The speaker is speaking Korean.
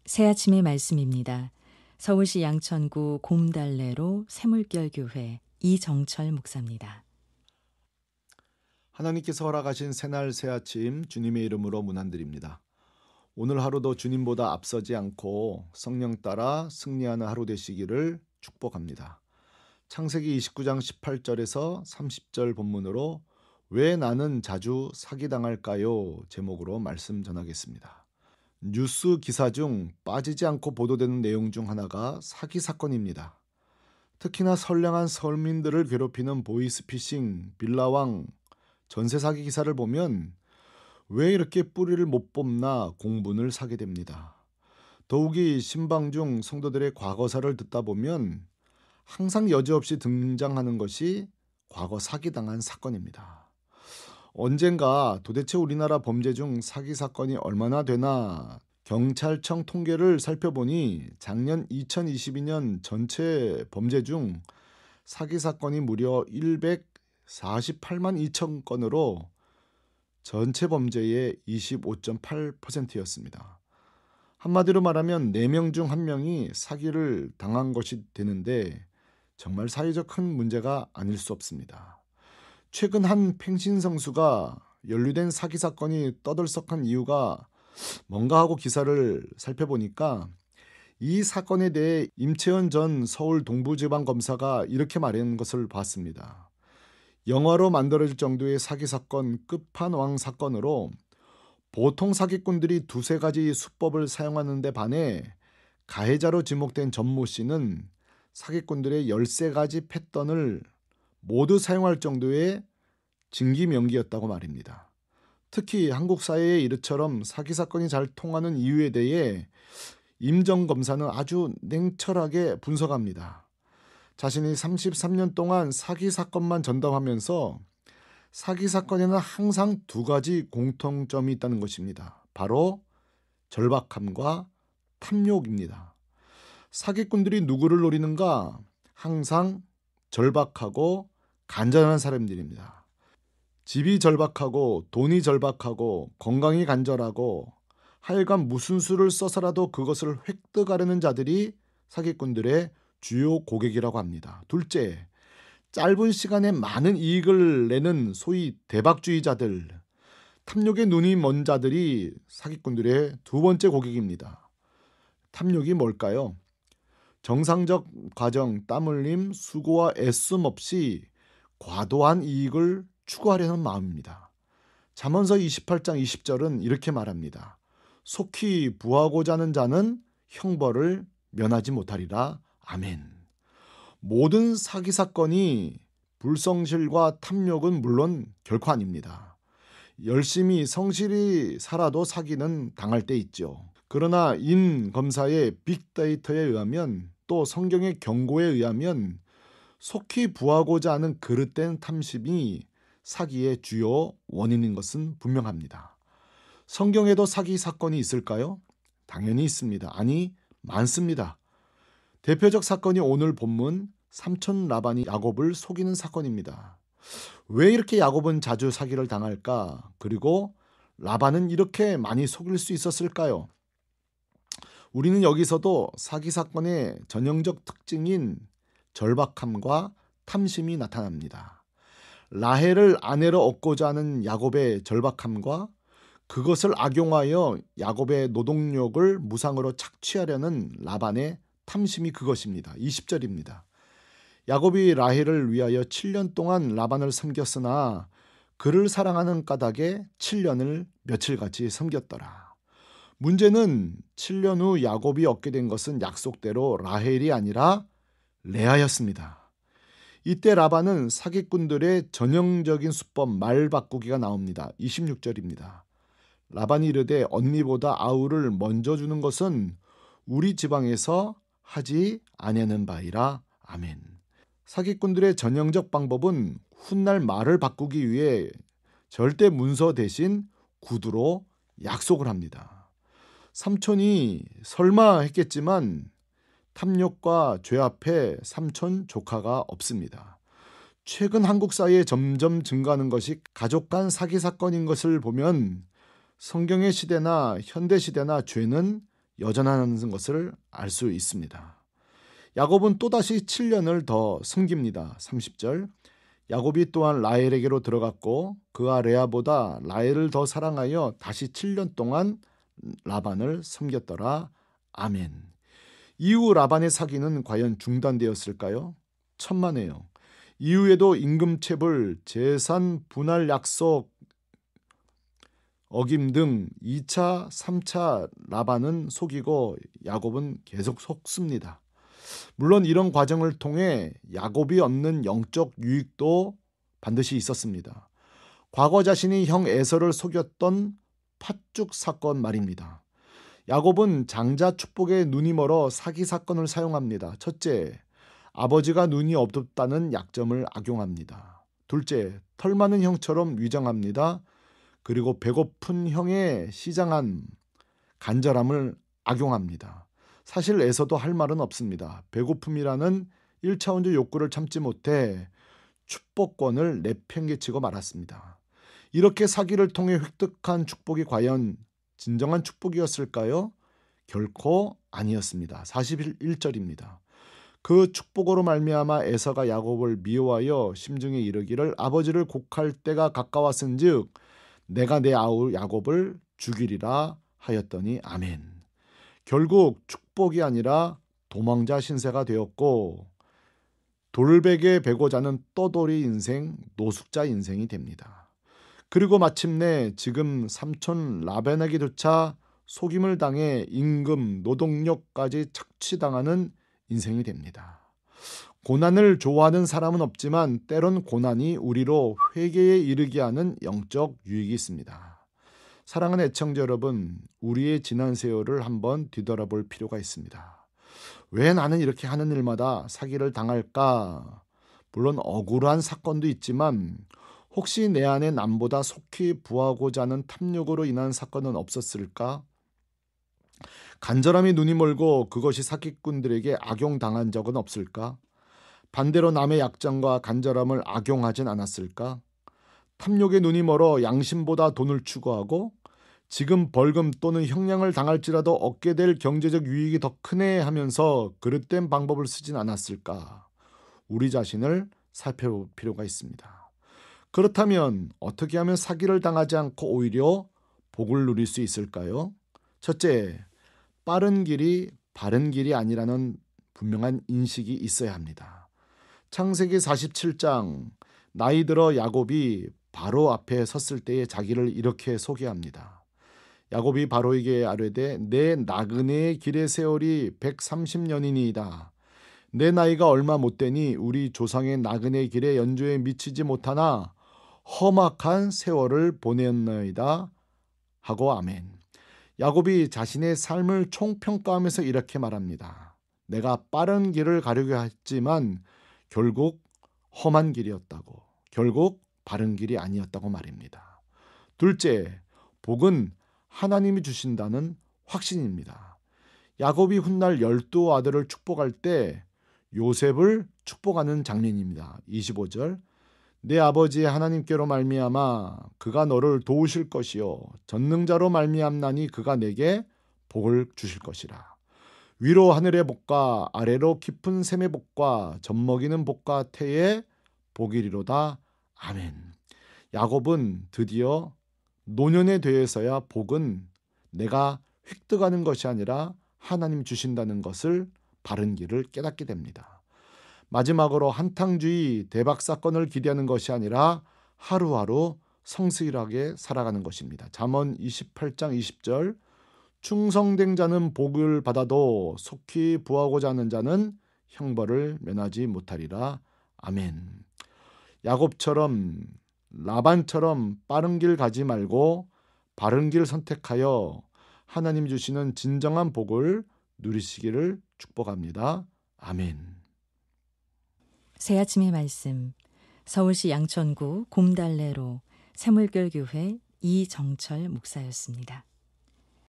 새아침의 말씀입니다. 서울시 양천구 곰달래로 새물결교회 이정철 목사입니다. 하나님께서 허락하신 새날 새아침 주님의 이름으로 문안드립니다. 오늘 하루도 주님보다 앞서지 않고 성령 따라 승리하는 하루 되시기를 축복합니다. 창세기 29장 18절에서 30절 본문으로 왜 나는 자주 사기당할까요? 제목으로 말씀 전하겠습니다. 뉴스 기사 중 빠지지 않고 보도되는 내용 중 하나가 사기 사건입니다. 특히나 선량한 서민들을 괴롭히는 보이스피싱, 빌라왕, 전세 사기 기사를 보면 왜 이렇게 뿌리를 못 뽑나 공분을 사게 됩니다. 더욱이 신방 중 성도들의 과거사를 듣다 보면 항상 여지없이 등장하는 것이 과거 사기당한 사건입니다. 언젠가 도대체 우리나라 범죄 중 사기 사건이 얼마나 되나 경찰청 통계를 살펴보니 작년 2022년 전체 범죄 중 사기 사건이 무려 148만 2천 건으로 전체 범죄의 25.8%였습니다. 한마디로 말하면 4명 중 1명이 사기를 당한 것이 되는데 정말 사회적 큰 문제가 아닐 수 없습니다. 최근 한 팽신성수가 연루된 사기 사건이 떠들썩한 이유가 뭔가 하고 기사를 살펴보니까 이 사건에 대해 임채원 전 서울 동부지방검사가 이렇게 말한 것을 봤습니다. 영화로 만들어질 정도의 사기 사건 끝판왕 사건으로 보통 사기꾼들이 두세 가지 수법을 수법을 하는데 반해 가해자로 지목된 전모 씨는 사기꾼들의 13가지 패턴을 모두 사용할 정도의 진기명기였다고 말입니다. 특히 한국 사회에 이처럼 사기 사건이 잘 통하는 이유에 대해 임 전 검사는 아주 냉철하게 분석합니다. 자신이 33년 동안 사기 사건만 전담하면서 사기 사건에는 항상 2가지 공통점이 있다는 것입니다. 바로 절박함과 탐욕입니다. 사기꾼들이 누구를 노리는가? 항상 절박하고 간절한 사람들입니다. 집이 절박하고 돈이 절박하고 건강이 간절하고 하여간 무슨 수를 써서라도 그것을 획득하려는 자들이 사기꾼들의 주요 고객이라고 합니다. 둘째, 짧은 시간에 많은 이익을 내는 소위 대박주의자들, 탐욕의 눈이 먼 자들이 사기꾼들의 2번째 고객입니다. 탐욕이 뭘까요? 정상적 과정, 땀 흘림, 수고와 애씀 없이 과도한 이익을 추구하려는 마음입니다. 잠언서 28장 20절은 이렇게 말합니다. 속히 부하고자 하는 자는 형벌을 면하지 못하리라. 아멘. 모든 사기 사건이 불성실과 탐욕은 물론 결코 아닙니다. 열심히 성실히 살아도 사기는 당할 때 있죠. 그러나 임 검사의 빅데이터에 의하면 또 성경의 경고에 의하면 속히 부하고자 하는 그릇된 탐심이 사기의 주요 원인인 것은 분명합니다. 성경에도 사기 사건이 있을까요? 당연히 있습니다. 아니, 많습니다. 대표적 사건이 오늘 본문 삼촌 라반이 야곱을 속이는 사건입니다. 왜 이렇게 야곱은 자주 사기를 당할까? 그리고 라반은 이렇게 많이 속일 수 있었을까요? 우리는 여기서도 사기 사건의 전형적 특징인 절박함과 탐심이 나타납니다. 라헬을 아내로 얻고자 하는 야곱의 절박함과 그것을 악용하여 야곱의 노동력을 무상으로 착취하려는 라반의 탐심이 그것입니다. 20절입니다. 야곱이 라헬을 위하여 7년 동안 라반을 섬겼으나 그를 사랑하는 까닭에 7년을 며칠같이 섬겼더라. 문제는 7년 후 야곱이 얻게 된 것은 약속대로 라헬이 아니라 레아였습니다. 이때 라반은 사기꾼들의 전형적인 수법 말 바꾸기가 나옵니다. 26절입니다. 라반이 이르되 언니보다 아우를 먼저 주는 것은 우리 지방에서 하지 아니하는 바이라. 아멘. 사기꾼들의 전형적 방법은 훗날 말을 바꾸기 위해 절대 문서 대신 구두로 약속을 합니다. 삼촌이 설마 했겠지만 탐욕과 죄 앞에 삼촌 조카가 없습니다. 최근 한국 사회에 점점 증가하는 것이 가족 간 사기 사건인 것을 보면 성경의 시대나 현대 시대나 죄는 여전하는 것을 알 수 있습니다. 야곱은 또다시 7년을 더 섬깁니다. 30절. 야곱이 또한 라헬에게로 들어갔고 그가 레아보다 라헬을 더 사랑하여 다시 7년 동안 라반을 섬겼더라. 아멘. 이후 라반의 사기는 과연 중단되었을까요? 천만에요. 이후에도 임금체불, 재산 분할 약속, 어김 등 2차, 3차 라반은 속이고 야곱은 계속 속습니다. 물론 이런 과정을 통해 야곱이 얻는 영적 유익도 반드시 있었습니다. 과거 자신이 형 에서를 속였던 팥죽 사건 말입니다. 야곱은 장자 축복에 눈이 멀어 사기 사건을 사용합니다. 첫째, 아버지가 눈이 어둡다는 약점을 악용합니다. 둘째, 털 많은 형처럼 위장합니다. 그리고 배고픈 형의 시장한 간절함을 악용합니다. 사실 에서도 할 말은 없습니다. 배고픔이라는 1차원적 욕구를 참지 못해 축복권을 내팽개치고 말았습니다. 이렇게 사기를 통해 획득한 축복이 과연 진정한 축복이었을까요? 결코 아니었습니다. 41절입니다. 그 축복으로 말미암아 에서가 야곱을 미워하여 심중에 이르기를 아버지를 곡할 때가 가까웠은즉 내가 내 아우 야곱을 죽이리라 하였더니 아멘. 결국 축복이 아니라 도망자 신세가 되었고 돌베개 베고 자는 떠돌이 인생, 노숙자 인생이 됩니다. 그리고 마침내 지금 삼촌 라벤에게조차 속임을 당해 임금, 노동력까지 착취당하는 인생이 됩니다. 고난을 좋아하는 사람은 없지만 때론 고난이 우리로 회개에 이르게 하는 영적 유익이 있습니다. 사랑하는 애청자 여러분, 우리의 지난 세월을 한번 뒤돌아볼 필요가 있습니다. 왜 나는 이렇게 하는 일마다 사기를 당할까? 물론 억울한 사건도 있지만 혹시 내 안에 남보다 속히 부하고자 하는 탐욕으로 인한 사건은 없었을까? 간절함이 눈이 멀고 그것이 사기꾼들에게 악용당한 적은 없을까? 반대로 남의 약점과 간절함을 악용하진 않았을까? 탐욕에 눈이 멀어 양심보다 돈을 추구하고 지금 벌금 또는 형량을 당할지라도 얻게 될 경제적 유익이 더 크네 하면서 그릇된 방법을 쓰진 않았을까? 우리 자신을 살펴볼 필요가 있습니다. 그렇다면 어떻게 하면 사기를 당하지 않고 오히려 복을 누릴 수 있을까요? 첫째, 빠른 길이 바른 길이 아니라는 분명한 인식이 있어야 합니다. 창세기 47장 나이 들어 야곱이 바로 앞에 섰을 때에 자기를 이렇게 소개합니다. 야곱이 바로에게 아뢰되 내 나그네의 길의 세월이 130년이니이다. 내 나이가 얼마 못 되니 우리 조상의 나그네 길의 연조에 미치지 못하나 험악한 세월을 보냈나이다 하고 아멘. 야곱이 자신의 삶을 총평가하면서 이렇게 말합니다. 내가 빠른 길을 가려고 했지만 결국 험한 길이었다고, 결국 바른 길이 아니었다고 말입니다. 둘째, 복은 하나님이 주신다는 확신입니다. 야곱이 훗날 12아들을 축복할 때 요셉을 축복하는 장면입니다. 25절. 내 아버지의 하나님께로 말미암아 그가 너를 도우실 것이요 전능자로 말미암나니 그가 내게 복을 주실 것이라. 위로 하늘의 복과 아래로 깊은 샘의 복과 젖먹이는 복과 태의 복이리로다. 아멘. 야곱은 드디어 노년에 대해서야 복은 내가 획득하는 것이 아니라 하나님 주신다는 것을 바른 길을 깨닫게 됩니다. 마지막으로 한탕주의 대박 사건을 기대하는 것이 아니라 하루하루 성실하게 살아가는 것입니다. 잠언 28장 20절. 충성된 자는 복을 받아도 속히 부하고자 하는 자는 형벌을 면하지 못하리라. 아멘. 야곱처럼 라반처럼 빠른 길 가지 말고 바른 길 선택하여 하나님 주시는 진정한 복을 누리시기를 축복합니다. 아멘. 새아침의 말씀, 서울시 양천구 곰달래로 새물결교회 이정철 목사였습니다.